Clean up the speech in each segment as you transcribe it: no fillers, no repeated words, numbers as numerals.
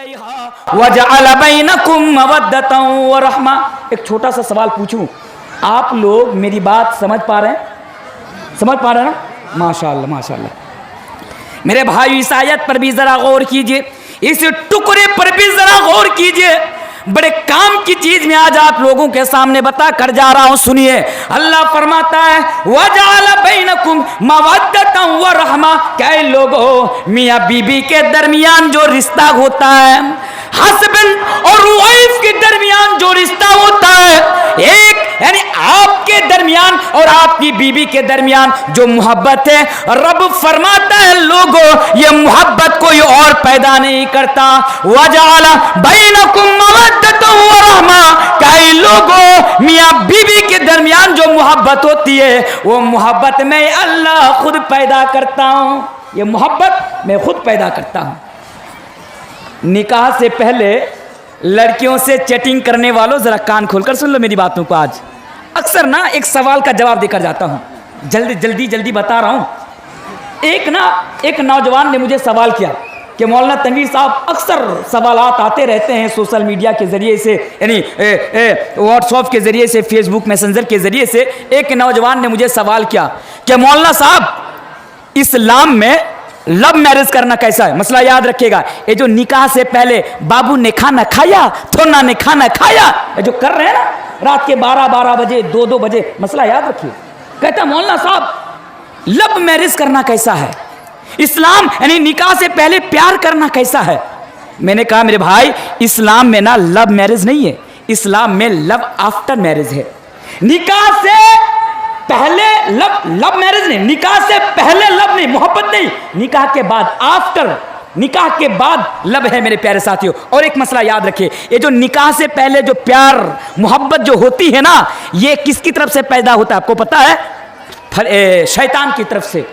वजअल बैनकुम मवद्दतन व रहमा। एक छोटा सा सवाल पूछूं, आप लोग मेरी बात समझ पा रहे हैं? समझ पा रहे हैं ना? माशाअल्लाह माशाअल्लाह। मेरे भाई इस आयत पर भी जरा गौर कीजिए, इस टुकड़े पर भी जरा गौर कीजिए। बड़े काम की चीज में आज आप लोगों के सामने बता कर जा रहा हूं, सुनिए। अल्लाह फरमाता है वजअल बैनकुम मवद्दतन व रहमा। क्या लोगों, मियां बीबी के दरमियान जो रिश्ता होता है, हस्बैंड और वाइफ के दरमियान जो रिश्ता होता है, एक यानी आपके दरमियान और आपकी बीबी के दरमियान जो मोहब्बत है, रब फरमाता है लोगों ये मोहब्बत कोई और पैदा नहीं करता। वजअल बैनकुम मवद्दतन व रहमा। कई लोगों, मियां बीबी के दरमियान जो मोहब्बत होती है वो मोहब्बत मैं अल्लाह खुद पैदा करता हूं। ये मोहब्बत मैं खुद पैदा करता हूं। निकाह से पहले लड़कियों से चैटिंग करने वालों जरा कान खोलकर सुन लो मेरी बातों को। आज अक्सर ना एक सवाल का जवाब देकर जाता हूं, जल्दी बता रहा हूं। एक नौजवान ने मुझे सवाल किया कि मौलाना तनवीर साहब, अक्सर सवालात आते रहते हैं सोशल मीडिया के ज़रिए से, यानी व्हाट्सएप के ज़रिए से, फेसबुक मैसेंजर के ज़रिए से। एक नौजवान ने मुझे सवाल किया कि मौलाना साहब, इस्लाम में लव मैरिज करना कैसा है? मसला याद रखिएगा, ये जो निकाह से पहले बाबू ने खाना खाया, थोना ने खाना खाया, ये जो कर रहे हैं ना रात के 12 बजे 2 बजे, मसला याद रखिए। कहता मौलाना साहब लव मैरिज करना कैसा है? इस्लाम यानी निकाह से पहले प्यार करना कैसा है? मैंने कहा मेरे भाई, इस्लाम में ना लव मैरिज नहीं है, इस्लाम में लव आफ्टर मैरिज है। निकाह से पहले लव मैरिज नहीं, निकाह से पहले लव नहीं, मोहब्बत नहीं, निकाह के बाद आफ्टर, निकाह के बाद लव है मेरे प्यारे साथियों। और एक मसला याद रखिए, ये जो निकाह से पहले जो प्यार मोहब्बत जो होती है ना, ये किसकी तरफ से पैदा होता है आपको पता है? शैतान की तरफ से।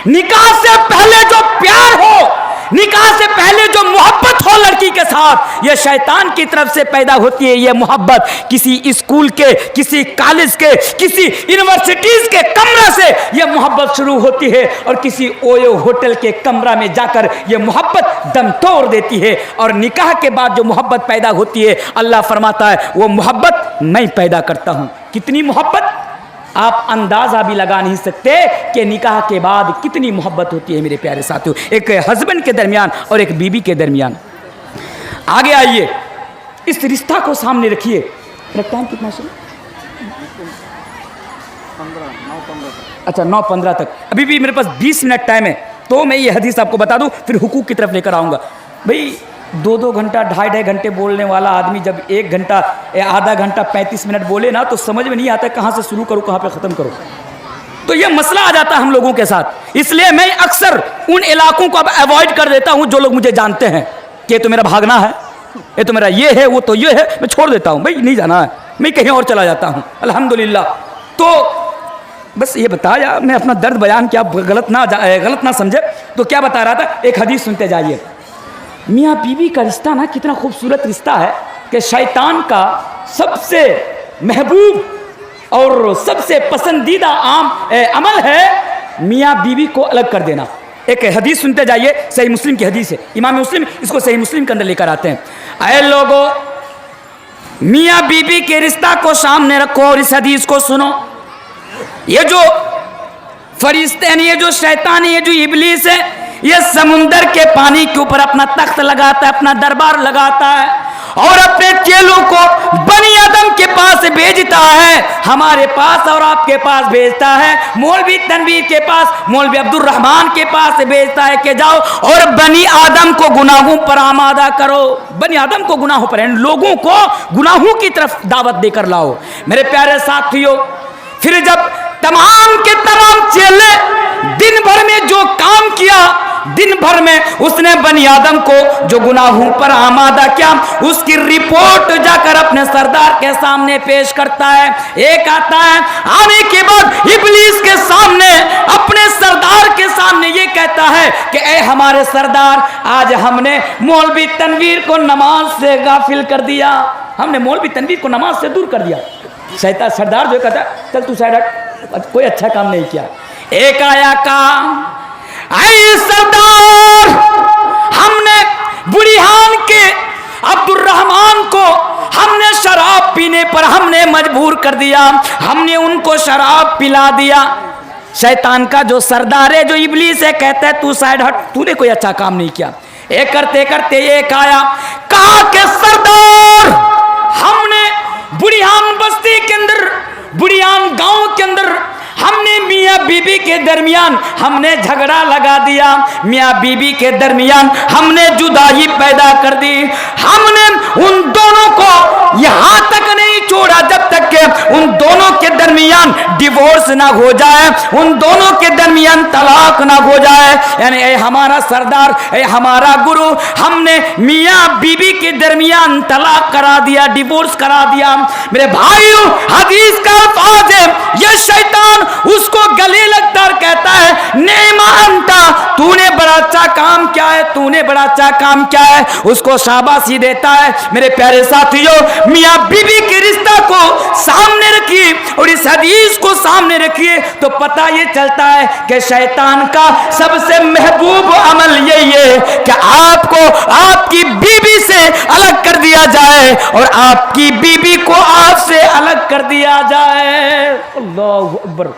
निकाह से पहले जो प्यार हो, निकाह से पहले जो मोहब्बत हो लड़की के साथ, यह शैतान की तरफ से पैदा होती है। यह मोहब्बत किसी स्कूल के, किसी कॉलेज के, किसी यूनिवर्सिटीज के कमरा से यह मोहब्बत शुरू होती है और किसी ओयो होटल के कमरा में जाकर यह मोहब्बत दम तोड़ देती है। और निकाह के बाद जो मोहब्बत पैदा होती है, अल्लाह फरमाता है वो मोहब्बत मैं पैदा करता हूं। कितनी मोहब्बत, आप अंदाजा भी लगा नहीं सकते कि निकाह के बाद कितनी मोहब्बत होती है मेरे प्यारे साथियों, एक हस्बैंड के दरमियान और एक बीबी के दरमियान। आगे आइए, इस रिश्ता को सामने रखिए। टाइम कितना शुरू? अच्छा 9:15 तक, अभी भी मेरे पास 20 मिनट टाइम है, तो मैं ये हदीस आपको बता दूं, फिर हुकूक की तरफ लेकर आऊँगा। भाई 2 घंटा 2.5 घंटे बोलने वाला आदमी जब 1 घंटा आधा घंटा 35 मिनट बोले ना, तो समझ में नहीं आता कहाँ से शुरू करूँ कहाँ पे ख़त्म करूँ। तो ये मसला आ जाता है हम लोगों के साथ। इसलिए मैं अक्सर उन इलाकों को अब अवॉइड कर देता हूँ जो लोग मुझे जानते हैं कि ये तो मेरा भागना है, ये तो मेरा ये है, वो तो ये है, मैं छोड़ देता हूँ। भाई नहीं जाना है, मैं कहीं और चला जाता हूँ अल्हम्दुलिल्लाह। तो बस ये बताया, मैं अपना दर्द बयान किया, गलत ना समझे। तो क्या बता रहा था, एक हदीस सुनते जाइए। मियाँ बीवी का रिश्ता ना कितना खूबसूरत रिश्ता है कि शैतान का सबसे महबूब और सबसे पसंदीदा अमल है मियाँ बीवी को अलग कर देना। एक हदीस सुनते जाइए, सही मुस्लिम की हदीस है, इमाम मुस्लिम इसको सही मुस्लिम के अंदर लेकर आते हैं। अरे लोगों, मियाँ बीवी के रिश्ता को सामने रखो और इस हदीस को सुनो। ये जो फरिश्ते हैं, ये जो शैतान है, ये जो इब्लीस है, ये समुंदर के पानी के ऊपर अपना तख्त लगाता है, अपना दरबार लगाता है और अपने चेलों को बनी आदम के पास भेजता है, हमारे पास और आपके पास भेजता है, मौलवी तनवीर के पास, मौलवी अब्दुल रहमान के पास भेजता है कि जाओ और बनी आदम को गुनाहों पर आमादा करो। बनी आदम को गुनाहों पर, लोगों को गुनाहों की तरफ दावत देकर लाओ। मेरे प्यारे साथियों, फिर जब तमाम के तमाम चेले दिन भर में जो काम किया, दिन भर में उसने बनी आदम को जो गुनाहों पर आमादा किया, उसकी रिपोर्ट जाकर अपने सरदार के सामने पेश करता है। एक आता है, आने के बाद इब्लीस के सामने, अपने सरदार के सामने ये कहता है कि ए हमारे सरदार, आज हमने मौलवी तनवीर को नमाज से गाफिल कर दिया, हमने मौलवी तनवीर को नमाज से दूर कर दिया। शैतान सरदार जो कहता है चल तू साइड हट, कोई अच्छा काम नहीं किया। एक आया काम, ऐ सरदार, हमने बुढ़ियान के अब्दुर्रहमान को हमने शराब पीने पर हमने मजबूर कर दिया, हमने उनको शराब पिला दिया। शैतान का जो सरदार है, जो इब्लीस है, कहता है तू साइड हट, तूने कोई अच्छा काम नहीं किया। एक करते करते एक आया, कहा कि सरदार हमने बुढ़ियान बस्ती के अंदर, बुढ़ियान गांव के अंदर हमने मियाँ बीबी के दरमियान हमने झगड़ा लगा दिया, मियाँ बीबी के दरमियान हमने जुदाई पैदा कर दी। हमने उन दोनों को यहाँ तक नहीं छोड़ा जब तक के उन दोनों के दरमियान डिवोर्स ना हो जाए, उन दोनों के दरमियान तलाक ना हो जाए। यानी ए हमारा सरदार, ए हमारा गुरु, हमने मियाँ बीबी के दरमियान तलाक करा दिया, डिवोर्स करा दिया। मेरे भाइयों, हदीस का अल्फाज है, ये शैतान उसको गले लगता और कहता है नेमा अंता, तूने बड़ा अच्छा काम किया है, तूने बड़ा अच्छा काम किया है, उसको शाबाशी देता है। मेरे प्यारे साथियों, मियाँ बीबी के रिश्ता को सामने रखिए और इस हदीस को सामने रखिए तो पता ये चलता है कि शैतान का सबसे महबूब अमल यही है कि आपको आपकी बीबी से अलग कर दिया जाए और आपकी बीबी को आपसे अलग कर दिया जाए। अल्लाहु अकबर,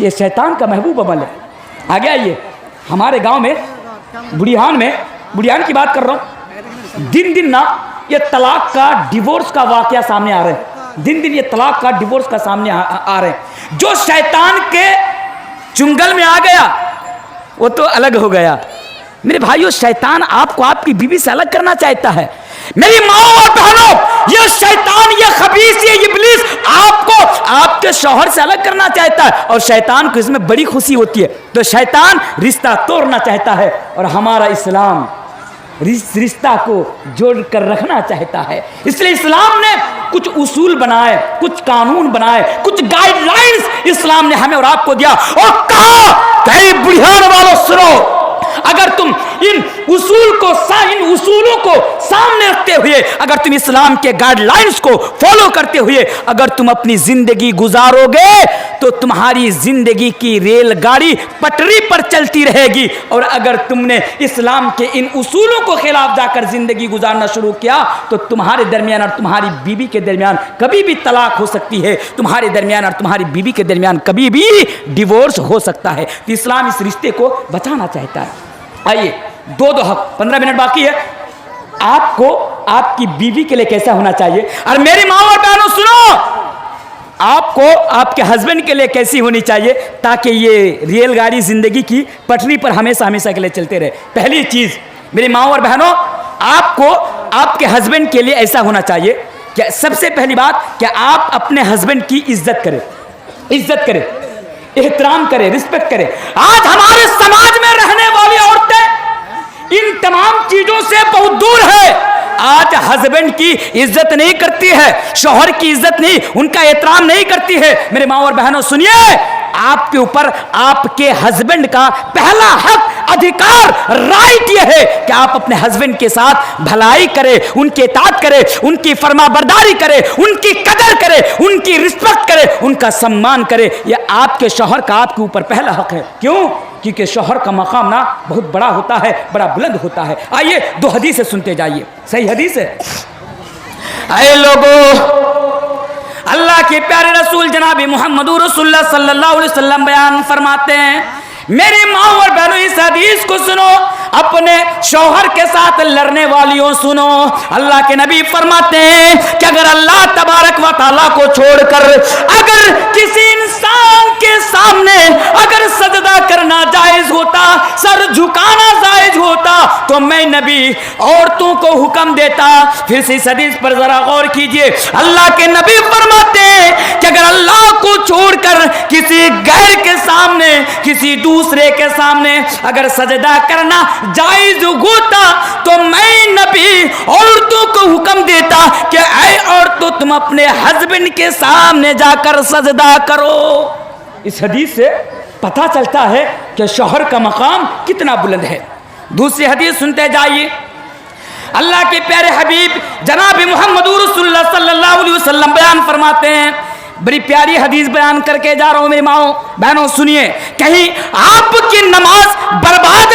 ये शैतान का महबूब अमल है। आगे आइए, हमारे गांव में बुढ़ियान की बात कर रहा हूं, दिन दिन ना ये तलाक का, डिवोर्स का वाकया सामने आ रहे हैं। दिन दिन ये तलाक का, डिवोर्स का सामने आ रहे हैं। जो शैतान के चुंगल में आ गया वो तो अलग हो गया। मेरे भाइयों, शैतान आपको आपकी बीवी से अलग करना चाहता है। मेरी माँ और बहनों, ये शैतान, ये खबीस, ये इब्लीस आपको आपके शौहर से अलग करना चाहता है और शैतान को इसमें बड़ी खुशी होती है। तो शैतान रिश्ता तोड़ना चाहता है और हमारा इस्लाम रिश्ता को जोड़ कर रखना चाहता है। इसलिए इस्लाम ने कुछ उसूल बनाए, कुछ कानून बनाए, कुछ गाइडलाइंस इस्लाम ने हमें और आपको दिया और कहा कई बुढ़ियान वालों सुनो, अगर तुम इन उसूलों को सामने रखते हुए, अगर तुम इस्लाम के गाइडलाइंस को फॉलो करते हुए अगर तुम अपनी जिंदगी गुजारोगे तो तुम्हारी जिंदगी की रेलगाड़ी पटरी पर चलती रहेगी। और अगर तुमने इस्लाम के इन उसूलों को खिलाफ जाकर जिंदगी गुजारना शुरू किया तो तुम्हारे दरमियान और तुम्हारी बीवी के दरमियान कभी भी तलाक हो सकती है, तुम्हारे दरमियान और तुम्हारी बीवी के दरमियान कभी भी डिवोर्स हो सकता है। तो इस्लाम इस रिश्ते को बचाना चाहता है। आइए, दो हक, 15 मिनट बाकी है। आपको आपकी बीवी के लिए कैसा होना चाहिए, और मेरी माँ और बहनों सुनो, आपको आपके हस्बैंड के लिए कैसी होनी चाहिए ताकि ये रेलगाड़ी जिंदगी की पटरी पर हमेशा हमेशा के लिए चलते रहे। पहली चीज मेरी माँ और बहनों, आपको आपके हस्बैंड के लिए ऐसा होना चाहिए कि सबसे पहली बात कि आप अपने हस्बैंड की इज्जत करें, एहतराम करें, रिस्पेक्ट करें। आज हमारे समाज में रहने वाली औरतें इन तमाम चीजों से बहुत दूर है। आज हस्बैंड की इज्जत नहीं करती है, शौहर की इज्जत नहीं, उनका एहतराम नहीं करती है। मेरे माँ और बहनों सुनिए, आपके ऊपर आपके हस्बैंड का पहला हक, अधिकार, राइट यह है कि आप अपने हस्बैंड के साथ भलाई करें, उनकी इताअत करें, उनकी फरमाबरदारी करें, उनकी कदर करें, उनकी रिस्पेक्ट करें, उनका सम्मान करें। यह आपके शौहर का आपके ऊपर पहला हक है। क्यों? क्योंकि शौहर का मकाम ना बहुत बड़ा होता है, बड़ा बुलंद होता है। आइए दो हदीस सुनते जाइए, सही हदीस है। आए लोगों, अल्लाह के प्यारे रसूल जनाब मुहम्मदुर रसूलुल्लाह सल्लल्लाहु अलैहि वसल्लम बयान फरमाते हैं, मेरी माँ और बहनों इस हदीस को सुनो, अपने शौहर के साथ लड़ने वालियों सुनो। अल्लाह के नबी फरमाते हैं कि अगर अल्लाह तबारक व तआला को छोड़कर अगर किसी इंसान के सामने अगर सजदा करना जायज होता, सर झुकाना जायज होता, तो मैं नबी औरतों को हुक्म देता। फिर से इस हदीस पर जरा गौर कीजिए, अल्लाह के नबी फरमाते हैं कि अगर अल्लाह को छोड़कर किसी गैर के सामने, किसी दूसरे के सामने अगर सजदा करना जायज होता तो मैं नबी औरतों को हुक्म देता कि ऐ औरतों तुम अपने हस्बैंड के सामने जाकर सजदा करो। इस हदीस से पता चलता है कि शौहर का मकाम कितना बुलंद है। दूसरी हदीस सुनते जाइए, अल्लाह के प्यारे हबीब जनाब मुहम्मदुर रसूलुल्लाह सल्लल्लाहु अलैहि वसल्लम बयान फरमाते हैं, बड़ी प्यारी हदीस बयान करके जा रहा हूं मेरी माओ बहनों सुनिए, कहीं आपकी नमाज बर्बाद